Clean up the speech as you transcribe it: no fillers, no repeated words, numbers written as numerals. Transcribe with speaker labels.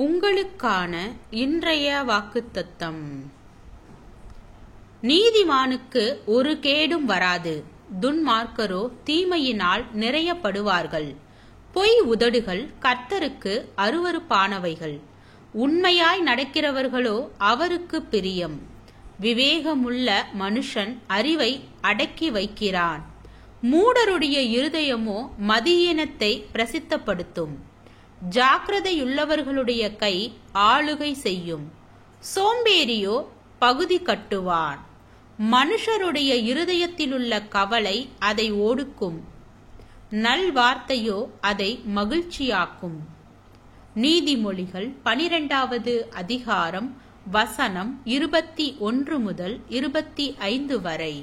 Speaker 1: உங்களுக்கான இன்றைய வாக்குத்தத்தம். நீதிமானுக்கு ஒரு கேடும் வராது, துன்மார்க்கரோ தீமையினால் நிறையப்படுவார்கள். பொய் உதடுகள் கர்த்தருக்கு அருவருப்பானவைகள், உண்மையாய் நடக்கிறவர்களோ அவருக்கு பிரியம். விவேகமுள்ள மனுஷன் அறிவை அடக்கி வைக்கிறான், மூடருடைய இருதயமோ மதியீனத்தை பிரசித்தப்படுத்தும். ஜாக்கிரதையுள்ளவர்களுடைய கை ஆளுகை செய்யும், சோம்பேறியோ பகுதி கட்டுவான். மனுஷருடைய இருதயத்திலுள்ள கவலை அதை ஒடுக்கும், நல்வார்த்தையோ அதை மகிழ்ச்சியாக்கும். நீதிமொழிகள் 12வது அதிகாரம் வசனம் 21 முதல் 25 வரை.